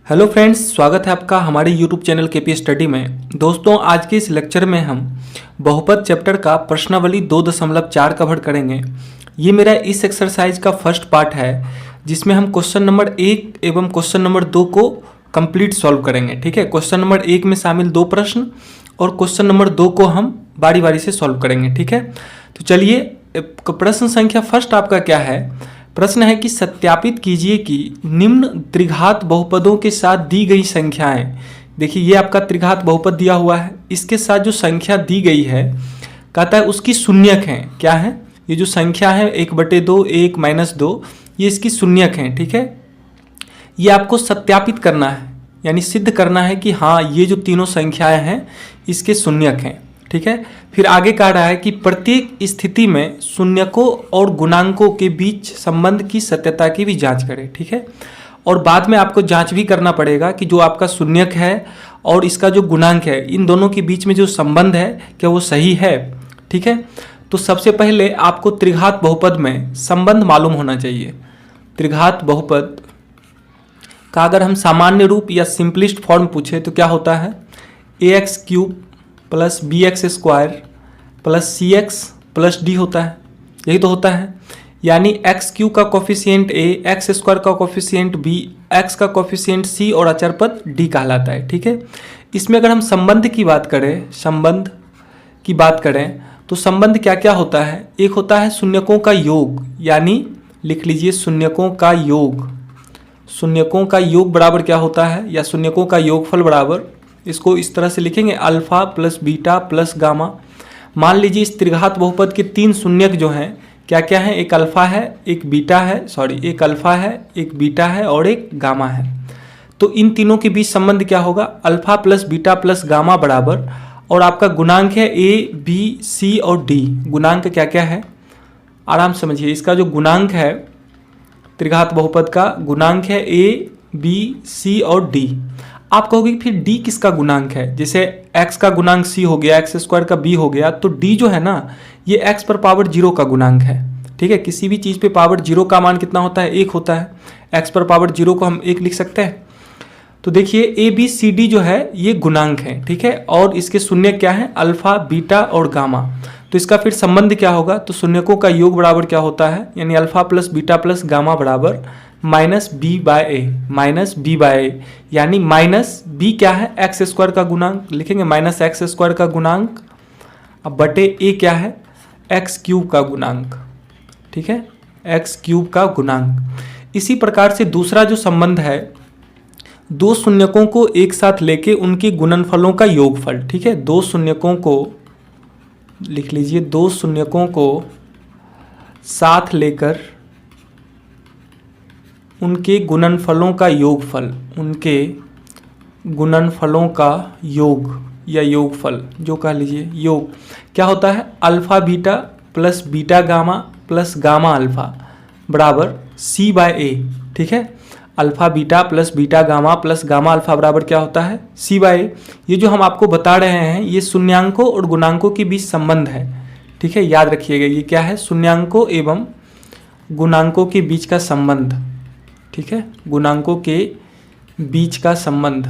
Hello friends, स्वागत है आपका हमारे यूट्यूब चैनल केपी स्टडी में। दोस्तों, आज के इस लेक्चर में हम बहुपद चैप्टर का प्रश्नावली 2.4 कवर करेंगे। ये मेरा इस एक्सरसाइज का फर्स्ट पार्ट है जिसमें हम क्वेश्चन नंबर 1 एवं क्वेश्चन नंबर 2 को कंप्लीट सॉल्व करेंगे। ठीक है, क्वेश्चन नंबर 1 में शामिल 2 प्रश्न और क्वेश्चन नंबर 2 को हम बारी बारी से सॉल्व करेंगे। ठीक है, तो चलिए प्रश्न संख्या फर्स्ट आपका क्या है। प्रश्न है कि सत्यापित कीजिए कि निम्न त्रिघात बहुपदों के साथ दी गई संख्याएं, देखिए ये आपका त्रिघात बहुपद दिया हुआ है, इसके साथ जो संख्या दी गई है कहता है उसकी शून्यक हैं। क्या है ये जो संख्या है 1/2, 1 -2, ये इसकी शून्यक हैं। ठीक है, ये आपको सत्यापित करना है, यानी सिद्ध करना है कि हाँ ये जो तीनों संख्याएं हैं इसके शून्यक हैं। ठीक है, फिर आगे कह रहा है कि प्रत्येक स्थिति में शून्यकों और गुणांकों के बीच संबंध की सत्यता की भी जांच करें। ठीक है, और बाद में आपको जांच भी करना पड़ेगा कि जो आपका शून्यक है और इसका जो गुणांक है इन दोनों के बीच में जो संबंध है क्या वो सही है। ठीक है, तो सबसे पहले आपको त्रिघात बहुपद में संबंध मालूम होना चाहिए। त्रिघात बहुपद का अगर हम सामान्य रूप या सिंपलिस्ट फॉर्म पूछे तो क्या होता है, ax³ plus bx² plus cx plus d होता है, यही तो होता है। यानी x³ का कोफिशिएंट a, x² का कोफिशिएंट b, x का कोफिशिएंट c और अचर पद d कहलाता है। ठीक है, इसमें अगर हम संबंध की बात करें तो संबंध क्या क्या होता है। एक होता है शून्यकों का योग, यानी लिख लीजिए शून्यकों का योग। शून्यकों का योग बराबर क्या होता है, या शून्यकों का योगफल बराबर, इसको इस तरह से लिखेंगे alpha plus beta plus gamma. मान लीजिए इस त्रिघात बहुपद के 3 शून्यक जो हैं क्या क्या हैं, एक अल्फा है, एक बीटा है, एक अल्फा है, एक बीटा है और एक गामा है। तो इन तीनों के बीच संबंध क्या होगा, alpha plus beta plus gamma बराबर, और आपका गुणांक है ए बी सी और डी। गुणांक क्या क्या है आराम समझिए, इसका जो गुणांक है त्रिघात बहुपद का गुणांक है ए बी सी और डी। आप कहोगे फिर d किसका गुणांक है, जैसे x का गुणांक c हो गया, x² का b हो गया, तो d जो है ना ये x पर पावर 0 का गुणांक है। ठीक है, किसी भी चीज़ पे पावर 0 का मान कितना होता है, 1 होता है। x पर पावर 0 को हम 1 लिख सकते हैं। तो देखिए a b c d जो है ये गुणांक है। ठीक है, और इसके शून्य क्या है, अल्फा बीटा और गामा। तो इसका फिर संबंध क्या होगा, तो शून्यकों का योग बराबर क्या होता है, यानी alpha plus beta plus gamma बराबर -b/a, यानी -b क्या है, x² का गुणांक लिखेंगे, -x² का गुणांक, अब बटे a क्या है, x³ का गुणांक। ठीक है, x³ का गुणांक। इसी प्रकार से दूसरा जो संबंध है, दो शून्यकों को एक साथ लेके उनके गुणनफलों का योगफल। ठीक है, दो शून्यकों को लिख लीजिए, दो शून्यकों को साथ लेकर उनके गुणनफलों का योगफल, उनके गुणनफलों का योग या योगफल जो कह लीजिए योग क्या होता है, alpha beta plus beta gamma plus gamma alpha बराबर c/a। ठीक है, alpha beta plus beta gamma plus gamma alpha बराबर क्या होता है, c/a। ये जो हम आपको बता रहे हैं ये शून्यांकों और गुणांकों के बीच संबंध है। ठीक है, याद रखिएगा ये क्या है, शून्यांकों एवं गुणांकों के बीच का संबंध। ठीक है, गुणांकों के बीच का संबंध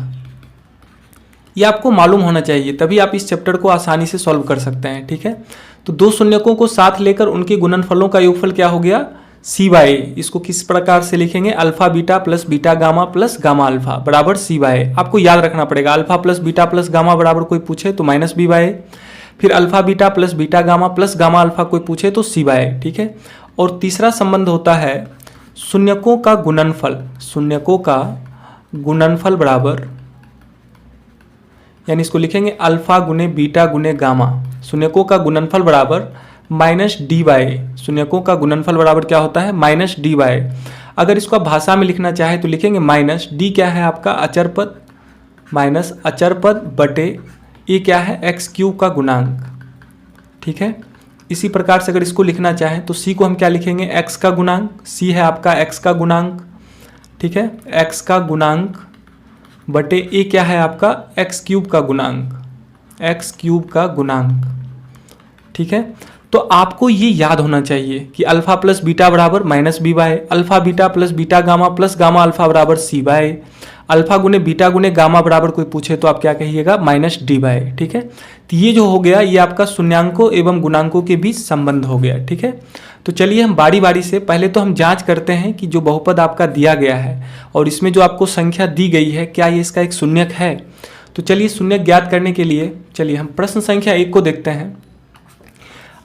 ये आपको मालूम होना चाहिए, तभी आप इस चैप्टर को आसानी से सॉल्व कर सकते हैं। ठीक है, तो दो शून्यकों को साथ लेकर उनके गुणनफलों का योगफल क्या हो गया, c/a। इसको किस प्रकार से लिखेंगे, alpha beta plus beta gamma plus gamma alpha बराबर c/a। आपको याद रखना पड़ेगा, alpha plus beta plus gamma बराबर कोई पूछे तो -b/a, फिर alpha beta plus beta gamma plus gamma alpha कोई पूछे तो c/a। ठीक है, और तीसरा संबंध होता है शून्यकों का गुणनफल। शून्यकों का गुणनफल बराबर, यानी इसको लिखेंगे अल्फा गुने बीटा गुने गामा। शून्यकों का गुणनफल बराबर -d/a। शून्यकों का गुणनफल बराबर क्या होता है, -d/a। अगर इसको आप भाषा में लिखना चाहे तो लिखेंगे -d क्या है आपका अचर पद, माइनस अचर पद बटे a क्या है, x³ का गुणांक। ठीक है, इसी प्रकार से अगर इसको लिखना चाहे तो c को हम क्या लिखेंगे, x का गुणांक, c है आपका x का गुणांक। ठीक है, x का गुणांक बटे a क्या है आपका, x³ का गुणांक, x³ का गुणांक। ठीक है, तो आपको ये याद होना चाहिए कि अल्फा प्लस बीटा बराबर -b/a, alpha beta plus beta gamma plus gamma alpha बराबर c/a, अल्फा गुने बीटा गुने गामा बराबर कोई पूछे तो आप क्या कहिएगा, -d/a। ठीक है, तो ये जो हो गया ये आपका शून्यांकों एवं गुणांकों के बीच संबंध हो गया। ठीक है, तो चलिए हम बारी बारी से पहले तो हम जांच करते हैं कि जो बहुपद आपका दिया गया है और इसमें जो आपको संख्या दी गई है क्या ये इसका एक शून्यक है। तो चलिए शून्यक ज्ञात करने के लिए चलिए हम प्रश्न संख्या 1 को देखते हैं।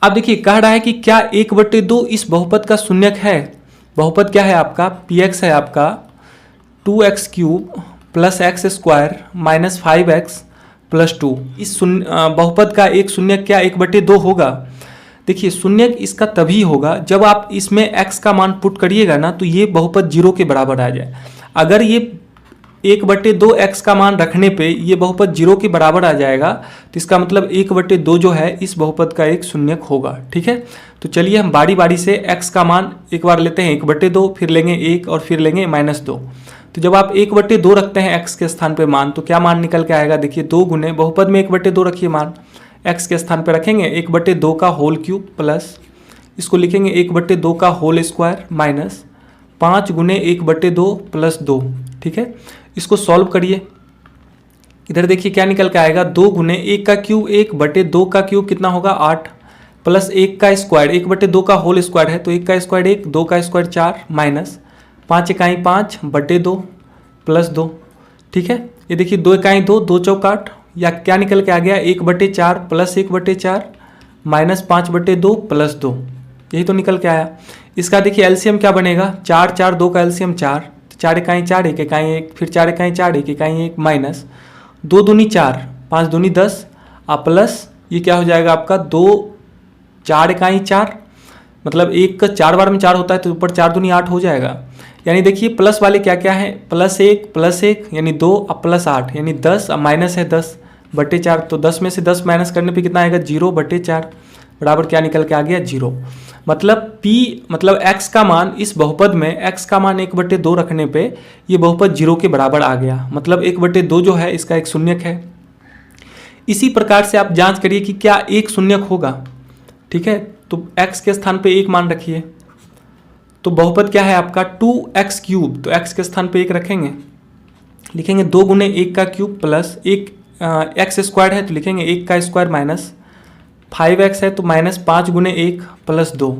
अब देखिए कह रहा है कि क्या 1/2 इस बहुपद का शून्यक है। बहुपद क्या है आपका, px है आपका 2x³ + x² - 5x + 2। इस बहुपद का एक शून्यक क्या 1/2 होगा। देखिए शून्यक इसका तभी होगा जब आप इसमें x का मान पुट करिएगा ना तो ये बहुपद 0 के बराबर आ जाए। अगर ये 1/2 x का मान रखने पे ये बहुपद 0 के बराबर आ जाएगा तो इसका मतलब 1/2 जो है इस बहुपद का एक शून्यक होगा। ठीक है, तो चलिए हम बारी बारी से x का मान एक बार लेते हैं 1/2, फिर लेंगे 1 और फिर लेंगे -2। तो जब आप 1/2 रखते हैं x के स्थान पे मान तो क्या मान निकल के आएगा, देखिए 2 गुने बहुपद में 1/2 रखिए मान, x के स्थान पे रखेंगे 1/2 का होल क्यूब प्लस इसको लिखेंगे 1/2 का होल स्क्वायर माइनस 5 गुने 1/2 + 2। ठीक है, इसको सॉल्व करिए, इधर देखिए क्या निकल के आएगा, 2 गुने 1 का क्यूब 1/2 का क्यूब कितना होगा 8 प्लस 1 का स्क्वायर 1/2 का होल स्क्वायर है तो 1 का स्क्वायर 1, 2 का स्क्वायर 4 माइनस 5 इकाई 5/2 + 2। ठीक है, ये देखिए 2 इकाई 2, 2 चौक 8, या क्या निकल के आ गया 1/4 प्लस 1/4 माइनस 5/2 + 2, यही तो निकल के आया। इसका देखिए एलसीएम क्या बनेगा, 4 4 2 का एलसीएम 4, 4 इकाई 4 1 इकाई 1, फिर 4 इकाई 4 1 इकाई 1 माइनस 2 दूनी 4 5 दूनी 10 प्लस ये क्या हो जाएगा आपका 2 4 इकाई 4, मतलब 1 का 4 बार में 4 होता है तो ऊपर 4 दूनी 8 हो जाएगा। यानी देखिए प्लस वाले क्या क्या है, +1 यानी 2 प्लस 8 यानी 10 माइनस है 10/4, तो 10 में से 10 माइनस करने पे कितना आएगा 0/4 बराबर क्या निकल के आ गया 0। मतलब मतलब x का मान इस बहुपद में x का मान 1/2 रखने पे ये बहुपद 0 के बराबर आ गया, मतलब 1/2 जो है इसका एक शून्यक है। इसी प्रकार से आप जांच करिए कि क्या एक शून्यक होगा। ठीक है, तो x के स्थान पे 1 मान रखिए, तो बहुपद क्या है आपका 2x³ तो x के स्थान पे 1 रखेंगे, लिखेंगे 2 गुने 1 का क्यूब प्लस 1 x² है तो लिखेंगे 1 का स्क्वायर माइनस 5x है तो -5 गुने 1 + 2।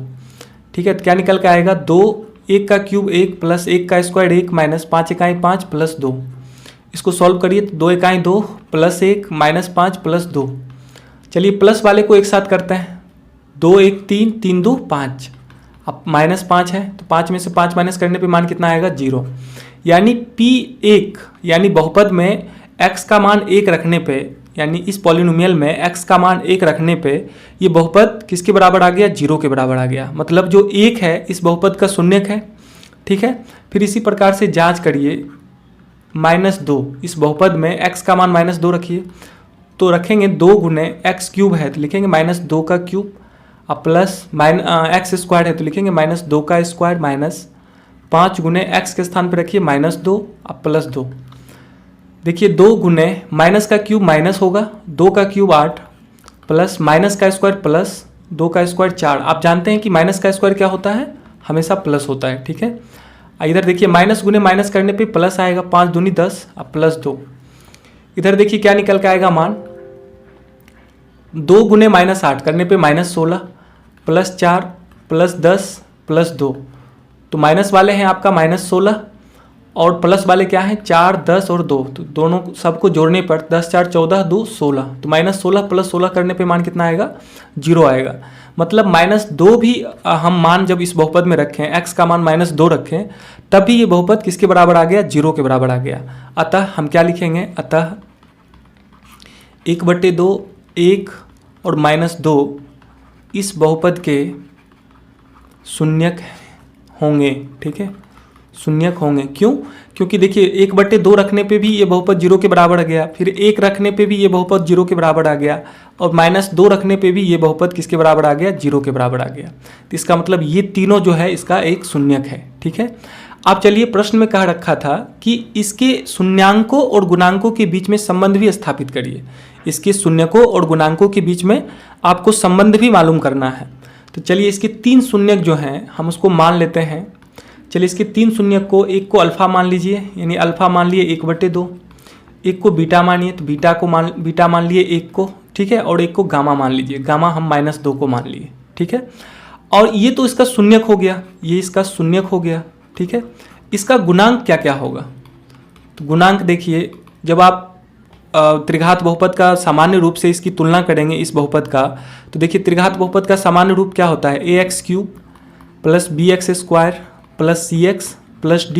ठीक है, तो क्या निकल के आएगा 2 1 का क्यूब 1 प्लस 1 का स्क्वायर 1 माइनस 5 इकाई 5 + 2। इसको सॉल्व करिए तो 2 इकाई 2 प्लस 1 -5 + 2। चलिए प्लस वाले को एक साथ करते हैं, 2 1 3 3 2 5, अब -5 है तो 5 में से 5 माइनस करने पे मान कितना आएगा 0। यानी P1 यानी बहुपद में x का मान 1 रखने पे यानी इस पॉलिनोमियल में x का मान 1 रखने पे ये बहुपद किसके बराबर आ गया 0 के बराबर आ गया, मतलब जो 1 है इस बहुपद का शून्यक है। ठीक है, फिर इसी प्रकार से जांच करिए -2 इस बहुपद में x का मान -2 रखिए तो रखेंगे 2 गुने x³ है तो लिखेंगे -2 का क्यूब प्लस x² है तो लिखेंगे -2 का स्क्वायर माइनस 5 गुने x के स्थान पर रखिए -2 + 2। देखिए 2 गुने माइनस का क्यूब माइनस होगा, 2 का क्यूब 8 प्लस माइनस का स्क्वायर प्लस 2 का स्क्वायर 4। आप जानते हैं कि माइनस का स्क्वायर क्या होता है, हमेशा प्लस होता है। ठीक है, इधर देखिए माइनस गुने माइनस करने पे प्लस आएगा, 5 दूनी 10 + 2। इधर देखिए क्या निकल के आएगा मान, 2 गुने -8 करने पे -16 प्लस 4 प्लस 10 + 2, तो माइनस वाले हैं आपका -16 और प्लस वाले क्या है 4 10 और 2, तो दोनों सबको जोड़ने पर 10 4 14 2 16, तो -16 + 16 करने पे मान कितना आएगा 0 आएगा। मतलब -2 भी हम मान जब इस बहुपद में रखें, x का मान -2 रखें तब भी ये बहुपद किसके बराबर आ गया 0 के बराबर आ गया। अतः हम क्या लिखेंगे, अतः 1/2 1 और -2 इस बहुपद के शून्यक होंगे। ठीक है, शून्यक होंगे, क्यों, क्योंकि देखिए 1/2 रखने पे भी ये बहुपद 0 के बराबर आ गया, फिर 1 रखने पे भी ये बहुपद 0 के बराबर आ गया और -2 रखने पे भी ये बहुपद किसके बराबर आ गया 0 के बराबर आ गया। तो इसका मतलब ये तीनों जो है इसका एक शून्यक है। ठीक है, आप चलिए प्रश्न में कहा रखा था कि इसके शून्यांकों और गुणांकों के बीच में संबंध भी स्थापित करिए। इसके शून्यकों और गुणांकों के बीच में आपको संबंध भी मालूम करना है। तो चलिए इसके 3 शून्यक जो हैं हम उसको मान लेते हैं। चलिए इसके 3 शून्य को, एक को अल्फ़ा मान लीजिए, यानी अल्फ़ा मान लिए 1/2, एक को बीटा मानिए तो बीटा मान लिए 1 को, ठीक है, और एक को गामा मान लीजिए, गामा हम -2 को मान लिए, ठीक है। और ये तो इसका शून्यक हो गया, ये इसका शून्यक हो गया, ठीक है। इसका गुणांक क्या क्या होगा? तो गुणांक देखिए, जब आप त्रिघात बहुपद का सामान्य रूप से इसकी तुलना करेंगे इस बहुपद का, तो देखिए त्रिघात बहुपद का सामान्य रूप क्या होता है? ax³ + bx² + cx + d,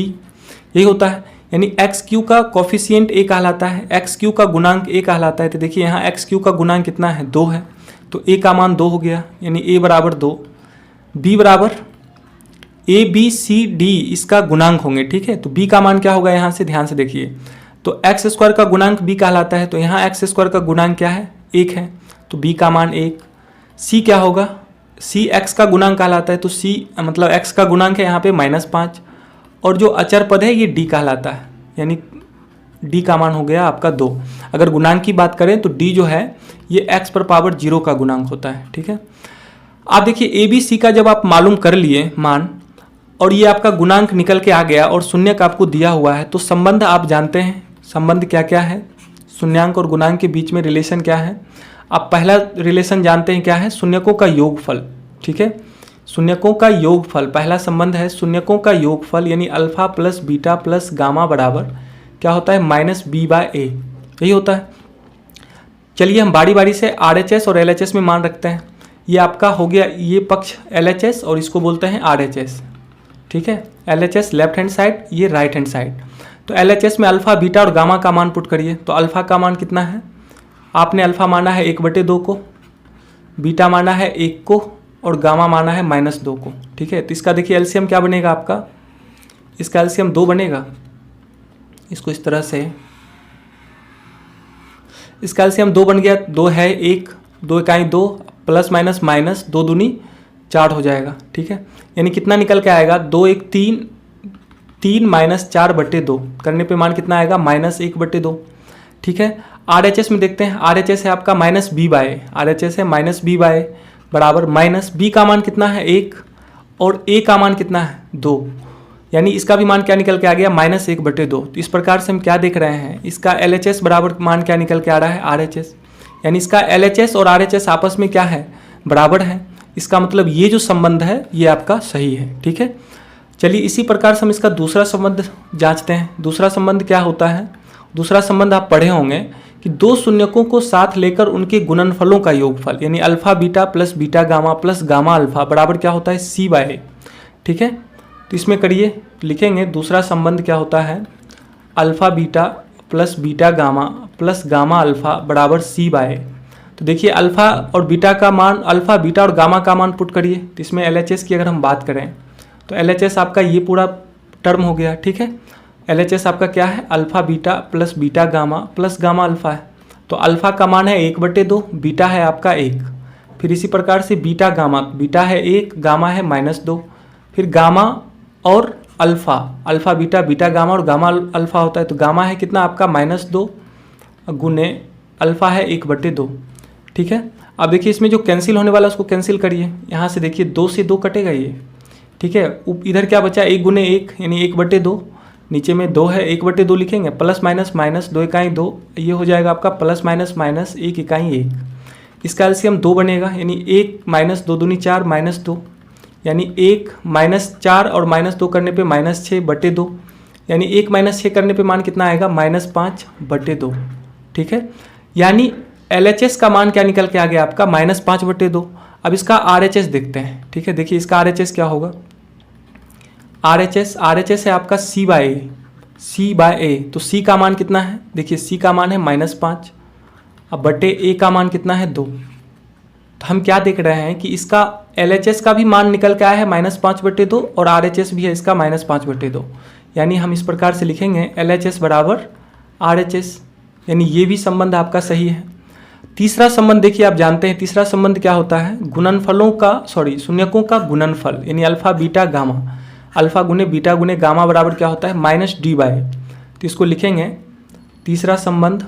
यही होता है। यानी x³ का कॉफिशिएंट a कहलाता है, x³ का गुणांक a कहलाता है। तो देखिए यहाँ x³ का गुणांक कितना है? 2 है, तो a का मान 2 हो गया, यानी a बराबर 2, b बराबर a b c d इसका गुणांक होंगे, ठीक है। तो b का मान क्या होगा? यहाँ से ध्यान से देखिए, तो x² का गुणांक b कहलाता है, तो यहाँ x² का गुणांक क्या है? 1 है, तो b का मान 1। c क्या होगा? c x का गुणांक कहलाता है, तो c मतलब x का गुणांक है यहाँ पे -5, और जो अचर पद है ये d कहलाता है, यानी d का मान हो गया आपका 2। अगर गुणांक की बात करें तो d जो है ये x पर पावर 0 का गुणांक होता है, ठीक है। आप देखिए a b c का जब आप मालूम कर लिए मान, और ये आपका गुणांक निकल के आ गया और शून्यक आपको दिया हुआ है, तो संबंध आप जानते हैं, संबंध क्या क्या है? शून्यांक और गुणांक के बीच में रिलेशन क्या है? आप पहला रिलेशन जानते हैं क्या है? शून्यकों का योगफल, ठीक है। शून्यकों का योगफल, पहला संबंध है शून्यकों का योगफल, यानी alpha plus beta plus gamma बराबर क्या होता है? -b/a, यही होता है। चलिए हम बारी बारी से RHS और LHS में मान रखते हैं। ये आपका हो गया ये पक्ष LHS और इसको बोलते हैं RHS, ठीक है। LHS लेफ्ट हैंड साइड, ये राइट हैंड साइड। तो LHS में अल्फा बीटा और गामा का मान पुट करिए, तो अल्फा का मान कितना है? आपने अल्फा माना है 1/2 को, बीटा माना है 1 को, और गामा माना है -2 को, ठीक है। तो इसका देखिए एलसीएम क्या बनेगा आपका? इसका एलसीएम 2 बनेगा। इसको इस तरह से, इसका एलसीएम 2 बन गया, 2 है 1, 2 इकाई 2, प्लस माइनस माइनस 2 दूनी 4 हो जाएगा, ठीक है। यानी कितना निकल के आएगा? 2 1 3, 3 - 4/2 करने पे मान कितना आएगा? -1/2, ठीक है। RHS में देखते हैं, RHS है आपका -b/a, RHS है -b/a बराबर माइनस b का मान कितना है? 1, और a का मान कितना है? 2, यानी इसका भी मान क्या निकल के आ गया? -1/2। तो इस प्रकार से हम क्या देख रहे हैं? इसका LHS बराबर मान क्या निकल के आ रहा है? RHS, यानी इसका LHS और RHS आपस में क्या है? बराबर है। इसका मतलब ये जो संबंध है ये आपका सही है, ठीक है। चलिए इसी प्रकार से हम इसका दूसरा संबंध जांचते हैं। दूसरा संबंध क्या होता है? दूसरा संबंध आप पढ़े होंगे कि दो शून्यकों को साथ लेकर उनके गुणनफलों का योगफल, यानी alpha beta plus beta gamma plus gamma alpha बराबर क्या होता है? c/a, ठीक है। तो इसमें करिए, लिखेंगे दूसरा संबंध क्या होता है? Alpha beta plus beta gamma plus gamma alpha बराबर c/a। तो देखिए अल्फा और बीटा का मान, अल्फा बीटा और गामा का मान पुट करिए। तो इसमें LHS की अगर हम बात करें तो LHS आपका ये पूरा टर्म हो गया, ठीक है। LHS आपका क्या है? Alpha beta plus beta gamma plus gamma alpha है। तो अल्फा का मान है 1/2, बीटा है आपका 1। फिर इसी प्रकार से बीटा गामा, बीटा है 1, गामा है -2। फिर गामा और alpha, alpha beta beta gamma और गामा अल्फा होता है। तो गामा है कितना आपका? -2 गुने अल्फा है 1/2, ठीक है। अब देखिए इसमें जो कैंसिल होने वाला उसको कैंसिल करिए। यहाँ से देखिए 2 से 2 कटेगा ये, ठीक है। इधर क्या बचा? 1 गुने 1 यानी 1/2, नीचे में 2 है 1/2 लिखेंगे, प्लस माइनस माइनस 2 इकाई 2, ये हो जाएगा आपका प्लस माइनस माइनस 1 इकाई 1। इसका एलसीएम 2 बनेगा, यानी 1 - 2 दूनी 4 -2, यानी 1 - 4 और -2 करने पे -6/2, यानी 1 - 6 करने पे मान कितना आएगा? -5/2, ठीक है। यानी LHS का मान क्या निकल के आ गया आपका? -5/2। अब इसका RHS देखते हैं, ठीक है। देखिए इसका RHS क्या होगा? RHS है आपका c/a। तो c का मान कितना है? देखिए c का मान है -5, अब बटे a का मान कितना है? 2। तो हम क्या देख रहे हैं कि इसका LHS का भी मान निकल के आया है -5/2 और RHS भी है इसका -5/2। यानी हम इस प्रकार से लिखेंगे LHS बराबर RHS, यानी ये भी संबंध आपका सही है। तीसरा संबंध देखिए, आप जानते हैं तीसरा संबंध क्या होता है? गुणनफलों का, शून्यकों का गुणनफल, यानी अल्फा बीटा गामा, अल्फा गुने बीटा गुने गामा बराबर क्या होता है? -d/a। तो इसको लिखेंगे तीसरा संबंध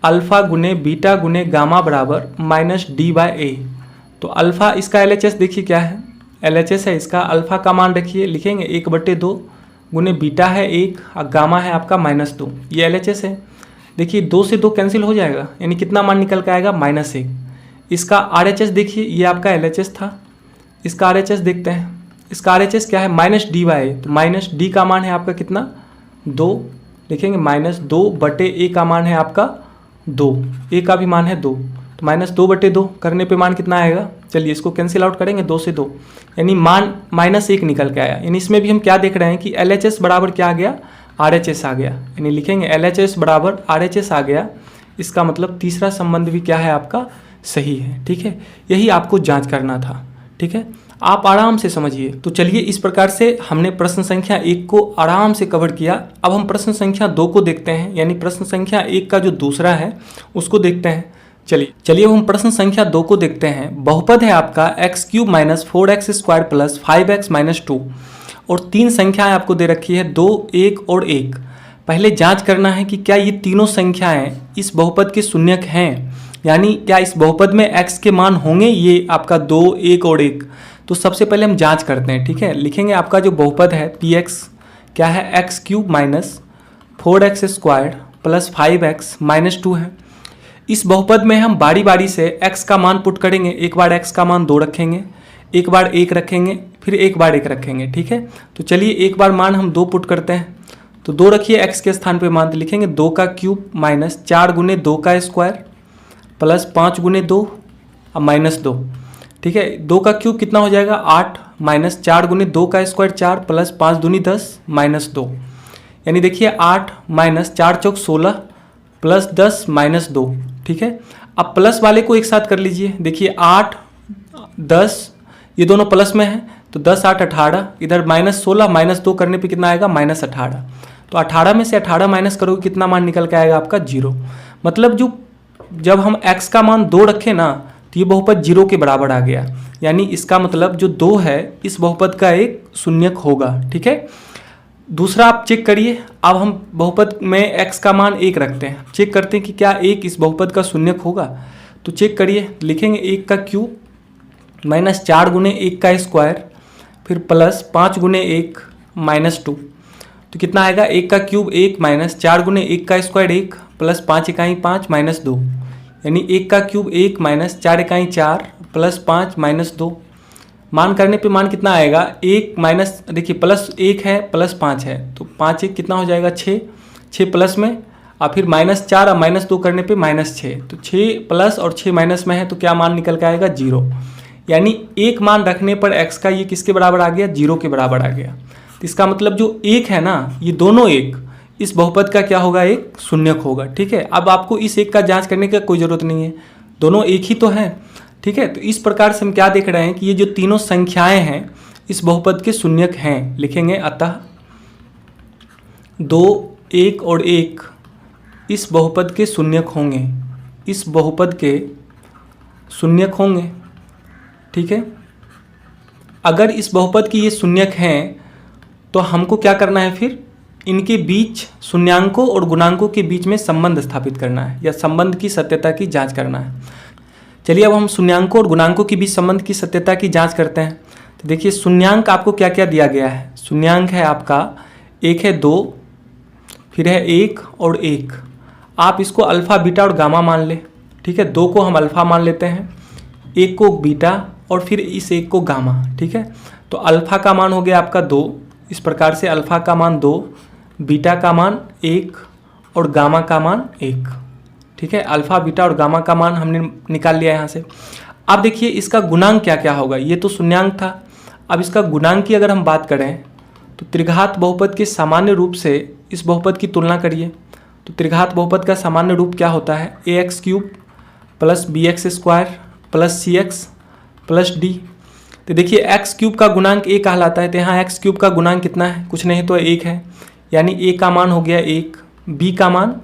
अल्फा गुने बीटा गुने गामा बराबर -d/a। तो अल्फा, इसका LHS देखिए क्या है? LHS है इसका, अल्फा का मान रखिए, लिखेंगे 1/2 गुने बीटा है 1 और गामा है आपका -2, ये LHS है। देखिए 2 से 2 कैंसिल हो जाएगा, यानी कितना मान निकल के आएगा -1। इसका RHS देखिए, ये आपका LHS था, इसका RHS देखते हैं। इसका RHS क्या है, -dy, तो -d का मान है आपका कितना 2, लिखेंगे -2/a का मान है आपका 2, a का भी मान है 2, तो -2/2 करने पे मान कितना आएगा, चलिए इसको कैंसिल आउट करेंगे 2 से 2, यानी मान -1 निकल के आया। यानी इसमें भी हम क्या देख रहे हैं कि LHS बराबर क्या आ गया, RHS आ गया, यानी लिखेंगे LHS बराबर RHS आ गया। इसका मतलब तीसरा संबंध भी क्या है आपका सही है। ठीक है, यही आपको जांच करना था। ठीक है, आप आराम से समझिए। तो चलिए इस प्रकार से हमने प्रश्न संख्या 1 को आराम से कवर किया। अब हम प्रश्न संख्या 2 को देखते हैं, यानी प्रश्न संख्या 1 का जो दूसरा है उसको देखते हैं। चलिए अब हम प्रश्न संख्या 2 को देखते हैं। बहुपद है आपका x³ - 4x² + 5x - 2 और 3 संख्याएं आपको दे रखी है 2, 1 और 1। पहले जांच करना है कि क्या ये तीनों संख्याएं इस बहुपद के शून्यक हैं, यानी क्या इस बहुपद में x के मान होंगे, ये आपका 2, 1 और 1। तो सबसे पहले हम जांच करते हैं। ठीक है, लिखेंगे आपका जो बहुपद है px क्या है, x³ - 4x² + 5x - 2 है। इस बहुपद में हम बारी बारी से x का मान पुट करेंगे। एक बार x का मान 2 रखेंगे, एक बार 1 रखेंगे, फिर एक बार 1 रखेंगे। ठीक है, तो चलिए एक बार मान हम 2 पुट करते हैं। तो 2 रखिए x के स्थान पे मान, तो लिखेंगे 2 का क्यूब - 4 गुने 2 का स्क्वायर प्लस 5 गुने 2 और -2। ठीक है, 2 का क्यूब कितना हो जाएगा 8 - 4 गुने 2 का स्क्वायर 4 प्लस 5 दूनी 10 -2, यानी देखिए 8 - 4 चौक 16 प्लस 10 -2। ठीक है, अब प्लस वाले को एक साथ कर लीजिए। देखिए 8 10 ये दोनों प्लस में है, तो 10 8 18, इधर -16 -2 करने पे कितना आएगा -18। तो 18 में से 18 माइनस करोगे कितना मान निकल के आएगा आपका 0। मतलब जब हम x का मान 2 रखें ना, तो ये बहुपद 0 के बराबर आ गया, यानी इसका मतलब जो 2 है इस बहुपद का एक शून्यक होगा। ठीक है, दूसरा आप चेक करिए। अब हम बहुपद में x का मान 1 रखते हैं, चेक करते हैं कि क्या 1 इस बहुपद का शून्यक होगा। तो चेक करिए, लिखेंगे 1 का क्यूब -4 गुने 1 का स्क्वायर फिर प्लस 5 गुने 1 -2, तो कितना आएगा 1 का क्यूब 1 -4 गुने 1 का स्क्वायर 1 प्लस 5 इकाई 5 -2, यानी 1 का क्यूब 1 -4 इकाई 4 प्लस 5 -2। मान करने पे मान कितना आएगा 1 माइनस, देखिए प्लस 1 है प्लस 5 है, तो 5 1 कितना हो जाएगा 6, 6 प्लस में और फिर -4 और -2 करने पे -6, तो 6 प्लस और 6 माइनस में है, तो क्या मान निकल के आएगा 0। यानी एक मान रखने पर x का ये किसके बराबर आ गया 0 के बराबर आ गया। तो इसका मतलब जो 1 है ना, ये दोनों 1 इस बहुपद का क्या होगा एक शून्यक होगा। ठीक है, अब आपको इस 1 का जांच करने की कोई ज़रूरत नहीं है, दोनों 1 ही तो है। ठीक है, तो इस प्रकार से हम क्या देख रहे हैं कि ये जो तीनों संख्याएं हैं इस बहुपद के शून्यक हैं। लिखेंगे अतः 2, 1 और 1 इस बहुपद के शून्यक होंगे, इस बहुपद के शून्यक होंगे। ठीक है, अगर इस बहुपद की ये शून्यक हैं तो हमको क्या करना है, फिर इनके बीच शून्यांकों और गुणांकों के बीच में संबंध स्थापित करना है या संबंध की सत्यता की जांच करना है। चलिए अब हम शून्यांकों और गुणांकों के बीच संबंध की सत्यता की जांच करते हैं। तो देखिए शून्यांक आपको क्या क्या दिया गया है। शून्यांक है आपका एक है 2, फिर है 1 और 1। आप इसको अल्फा बीटा और गामा मान ले। ठीक है, 2 को हम अल्फा मान लेते हैं, 1 को बीटा और फिर इस 1 को गामा। ठीक है, तो अल्फा का मान हो गया आपका 2, इस प्रकार से अल्फा का मान 2, बीटा का मान 1 और गामा का मान 1। ठीक है, अल्फा बीटा और गामा का मान हमने निकाल लिया यहाँ से। अब देखिए इसका गुणांक क्या क्या होगा, ये तो शून्यांक था। अब इसका गुणांक की अगर हम बात करें तो त्रिघात बहुपद के सामान्य रूप से इस बहुपद की तुलना करिए। तो त्रिघात बहुपद का सामान्य रूप क्या होता है, ax³ + bx² + cx + d। तो देखिए x³ का गुणांक a कहलाता है, तो यहाँ x³ का गुणांक कितना है, कुछ नहीं तो 1 है, यानी a का मान हो गया 1, b का मान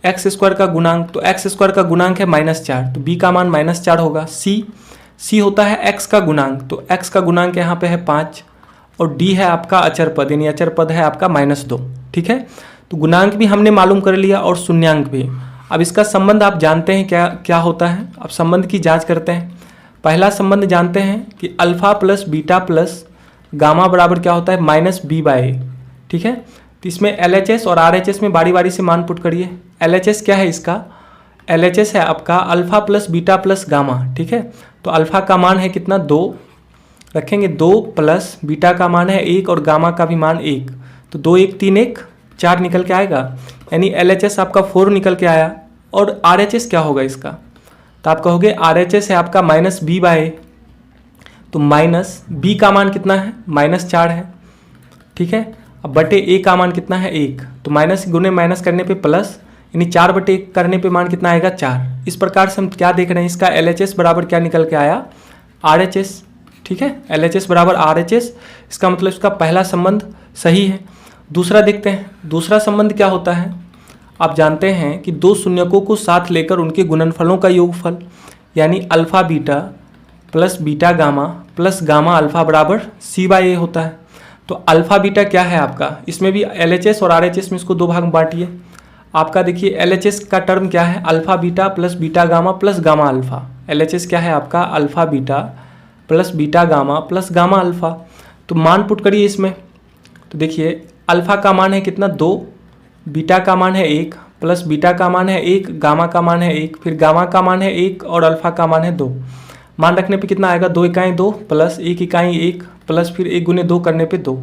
x² का गुणांक, तो x² का गुणांक है -4, तो b का मान -4 होगा। c होता है x का गुणांक, तो x का गुणांक यहाँ पे है 5 और d है आपका अचर पद, यानी अचर पद है आपका -2। ठीक है, तो गुणांक भी हमने मालूम कर लिया और शून्यांक भी। अब इसका संबंध आप जानते हैं क्या क्या होता है। अब संबंध की जांच करते हैं। पहला संबंध जानते हैं कि alpha plus beta plus gamma बराबर क्या होता है, माइनस बी बाय ए। ठीक है, तो इसमें LHS और RHS में बारी बारी से मान पुट करिए। LHS क्या है इसका, LHS है आपका alpha plus beta plus gamma. ठीक है, तो अल्फा का मान है कितना, 2 रखेंगे, 2 प्लस बीटा का मान है 1 और गामा का भी मान 1, तो 2 1 3 1 4 निकल के आएगा, यानी LHS आपका 4 निकल के आया। और RHS क्या होगा इसका, तो आप कहोगे RHS है आपका माइनस बी बाय ए, तो माइनस बी का मान कितना है, -4 है। ठीक है, अब बटे ए का मान कितना है, 1, तो माइनस गुने माइनस करने पे प्लस, यानी 4 बटे 1 करने पे मान कितना आएगा, 4। इस प्रकार से हम क्या देख रहे हैं, इसका LHS बराबर क्या निकल के आया, RHS। ठीक है, LHS बराबर RHS, इसका मतलब इसका पहला संबंध सही है। दूसरा देखते हैं, दूसरा संबंध क्या होता है। आप जानते हैं कि दो शून्यकों को साथ लेकर उनके गुणनफलों का योगफल, यानी alpha beta plus beta gamma plus gamma alpha बराबर C बाय A होता है। तो अल्फा बीटा क्या है आपका, इसमें भी LHS और RHS में इसको दो भाग में बांटिए। आपका देखिए LHS का टर्म क्या है, alpha beta plus beta gamma plus gamma alpha. LHS क्या है आपका, alpha beta plus beta gamma plus gamma alpha. तो मान पुट करिए इसमें, तो देखिए अल्फा का मान है कितना, 2, बीटा का मान है 1 प्लस बीटा का मान है 1, गामा का मान है 1, फिर गामा का मान है 1 और अल्फा का मान है 2। मान रखने पे कितना आएगा, 2 इकाई 2 प्लस 1 इकाई 1 प्लस फिर 1 गुने 2 करने पे 2,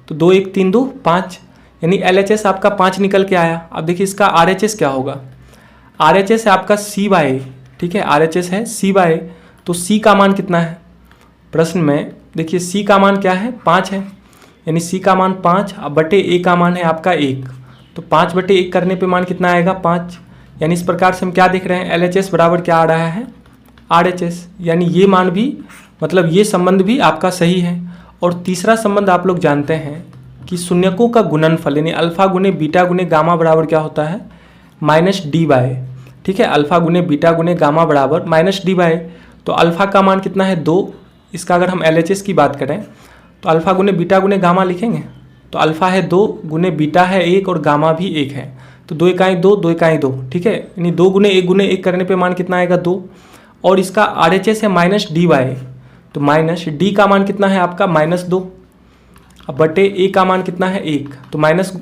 तो 2 1 3 2 5, यानी LHS आपका 5 निकल के आया। अब देखिए इसका RHS क्या होगा, RHS है आपका C बाय A। ठीक है, RHS है C बाय A, तो C का मान कितना है प्रश्न में, देखिए C का मान क्या है, 5 है, यानी C का मान 5, अब बटे A का मान है आपका 1, तो 5 बटे 1 करने पे मान कितना आएगा, 5। यानी इस प्रकार से हम क्या देख रहे हैं, LHS बराबर क्या आ रहा है, RHS, यानी ये मान भी, मतलब ये संबंध भी आपका सही है। और तीसरा संबंध आप लोग जानते हैं कि शून्यकों का गुणनफल यानी अल्फा गुने बीटा गुने गामा बराबर क्या होता है, -D बाय। ठीक है, अल्फा गुने बीटा गुने गामा बराबर -D बाय। तो अल्फा का मान कितना है, 2, इसका अगर हम LHS की बात करें तो अल्फा गुने बीटा गुने गामा लिखेंगे, तो अल्फा है 2 गुने बीटा है 1 और गामा भी 1 है, तो 2 इकाई 2 2 इकाई 2। ठीक है, यानी 2 गुने 1 करने पे मान कितना आएगा, 2। और इसका RHS है -D बाय, तो -D का मान कितना है आपका, -2, अब बटे A का मान कितना है, 1, तो माइनस,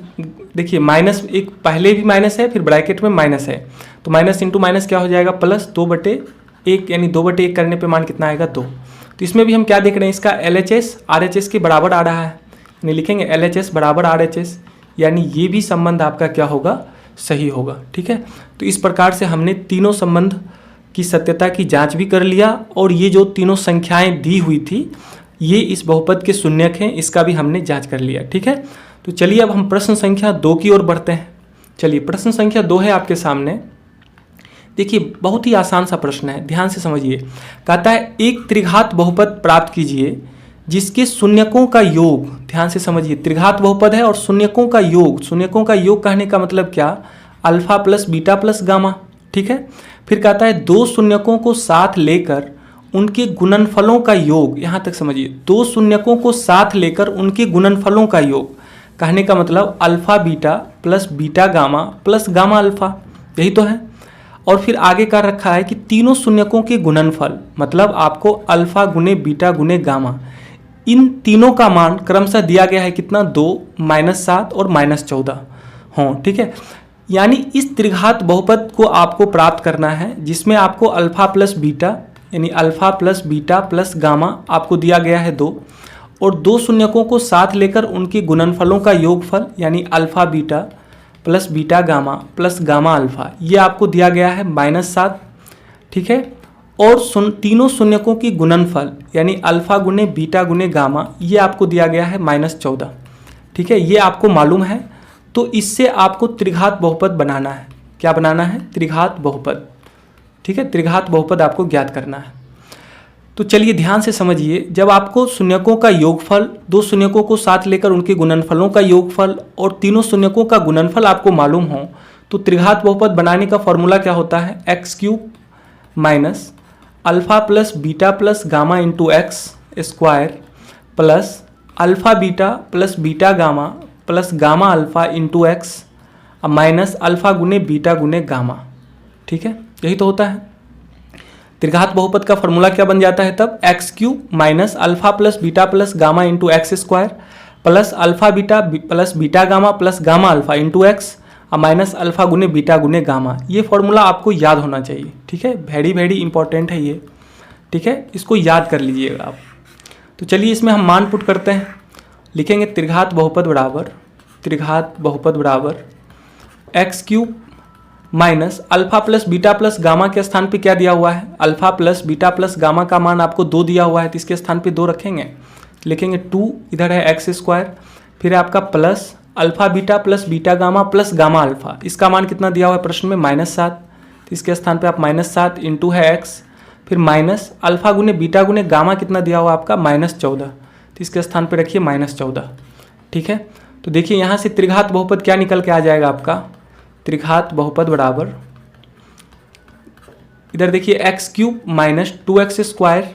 देखिए -1 पहले भी माइनस है फिर ब्रैकेट में माइनस है, तो माइनस इंटू माइनस क्या हो जाएगा, प्लस 2 बटे 1, यानी 2 बटे 1 करने पे मान कितना आएगा, 2। तो इसमें भी हम क्या देख रहे हैं, इसका LHS RHS के बराबर आ रहा है, यानी लिखेंगे LHS बराबर RHS, यानी ये भी संबंध आपका क्या होगा, सही होगा। ठीक है, तो इस प्रकार से हमने तीनों संबंध की सत्यता की जांच भी कर लिया, और ये जो तीनों संख्याएं दी हुई थी ये इस बहुपद के शून्यक हैं, इसका भी हमने जांच कर लिया। ठीक है, तो चलिए अब हम प्रश्न संख्या 2 की ओर बढ़ते हैं। चलिए प्रश्न संख्या 2 है आपके सामने। देखिए बहुत ही आसान सा प्रश्न है, ध्यान से समझिए। कहता है एक त्रिघात बहुपद प्राप्त कीजिए जिसके शून्यकों का योग, ध्यान से समझिए, त्रिघात बहुपद है और शून्यकों का योग, शून्यकों का योग कहने का मतलब क्या, alpha plus beta plus gamma. ठीक है, फिर कहता है दो शून्यकों को साथ लेकर उनके गुणनफलों का योग, यहाँ तक समझिए, दो शून्यकों को साथ लेकर उनके गुणनफलों का योग कहने का मतलब alpha beta plus beta gamma plus gamma alpha, यही तो है। और फिर आगे का रखा है कि तीनों शून्यकों के गुणनफल, मतलब आपको अल्फा गुने बीटा गुने गामा, इन तीनों का मान क्रमशः दिया गया है कितना, 2, -7 और -14 हो। ठीक है, यानी इस त्रिघात बहुपद को आपको प्राप्त करना है जिसमें आपको अल्फा प्लस बीटा यानी alpha plus beta plus gamma आपको दिया गया है 2, और दो शून्यकों को साथ लेकर उनके गुणनफलों का योगफल यानी alpha beta plus beta gamma plus gamma alpha, ये आपको दिया गया है -7। ठीक है, और तीनों शून्यकों की गुणनफल यानी अल्फा गुने बीटा गुने गामा, ये आपको दिया गया है -14। ठीक है, ये आपको मालूम है, तो इससे आपको त्रिघात बहुपद बनाना है। क्या बनाना है, त्रिघात बहुपद। ठीक है, त्रिघात बहुपद आपको ज्ञात करना है। तो चलिए ध्यान से समझिए, जब आपको शून्यकों का योगफल, दो शून्यकों को साथ लेकर उनके गुणनफलों का योगफल और तीनों शून्यकों का गुणनफल आपको मालूम हो, तो त्रिघात बहुपद बनाने का फॉर्मूला क्या होता है, x³ minus alpha plus beta plus gamma into x square plus alpha beta plus beta gamma plus gamma alpha into x minus alpha गुने बीटा गुने गामा। ठीक है, यही तो होता है। त्रिघात बहुपद का फॉर्मूला क्या बन जाता है तब, x cube minus alpha plus beta plus gamma into x square plus alpha beta plus beta gamma plus gamma alpha into x और माइनस अल्फा गुने बीटा गुने गामा। ये फॉर्मूला आपको याद होना चाहिए, ठीक है, वेरी वेरी इंपॉर्टेंट है ये, ठीक है, इसको याद कर लीजिएगा आप। तो चलिए इसमें हम मान पुट करते हैं, लिखेंगे त्रिघात बहुपद बराबर x cube minus alpha plus beta plus gamma के स्थान पे क्या दिया हुआ है, alpha plus beta plus gamma का मान आपको 2 दिया हुआ है, तो इसके स्थान पे 2 रखेंगे, लिखेंगे 2, इधर है एक्स स्क्वायर, फिर आपका plus alpha beta plus beta gamma plus gamma alpha, इसका मान कितना दिया हुआ है प्रश्न में -7, तो इसके स्थान पे आप -7 इंटू है एक्स, फिर माइनस अल्फा गुने बीटा गुने गामा कितना दिया हुआ आपका -14, तो इसके स्थान पे रखिए -14, ठीक है। तो देखिए यहाँ से त्रिघात बहुपद क्या निकल के आ जाएगा आपका, त्रिघात बहुपद बराबर इधर देखिए x cube minus 2x square,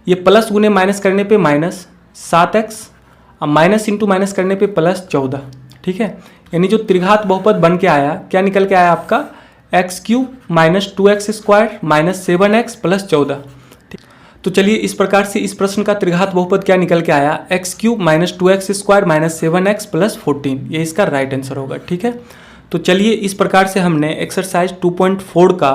ये प्लस गुने माइनस करने पे -7x और माइनस इंटू माइनस करने पे +14, ठीक है। यानी जो त्रिघात बहुपद बन के आया, क्या निकल के आया आपका, x cube minus 2x square minus 7x plus 14। तो चलिए इस प्रकार से इस प्रश्न का त्रिघात बहुपद क्या निकल के आया, x cube minus 2x square minus 7x plus 14, ये इसका राइट आंसर होगा, ठीक है। तो चलिए इस प्रकार से हमने एक्सरसाइज 2.4 का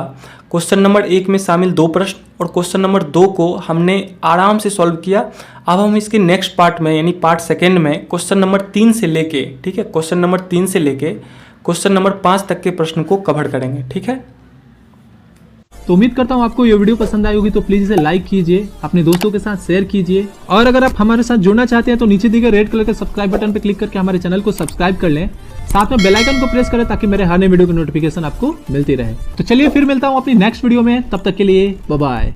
क्वेश्चन नंबर 1 में शामिल 2 प्रश्न और क्वेश्चन नंबर 2 को हमने आराम से सॉल्व किया। अब हम इसके नेक्स्ट पार्ट में यानी पार्ट सेकेंड में क्वेश्चन नंबर 3 से लेके, ठीक है, क्वेश्चन नंबर 3 से लेके क्वेश्चन नंबर 5 तक के प्रश्न को कवर करेंगे, ठीक है। तो उम्मीद करता हूँ आपको ये वीडियो पसंद आई होगी, तो प्लीज इसे लाइक कीजिए, अपने दोस्तों के साथ शेयर कीजिए, और अगर आप हमारे साथ जुड़ना चाहते हैं तो नीचे दिए गए रेड कलर के सब्सक्राइब बटन पर क्लिक करके हमारे चैनल को सब्सक्राइब कर लें, साथ में बेल आइकन को प्रेस करें ताकि मेरे हर नए वीडियो की नोटिफिकेशन आपको मिलती रहे। तो चलिए फिर मिलता हूँ अपनी नेक्स्ट वीडियो में, तब तक के लिए बाय बाय।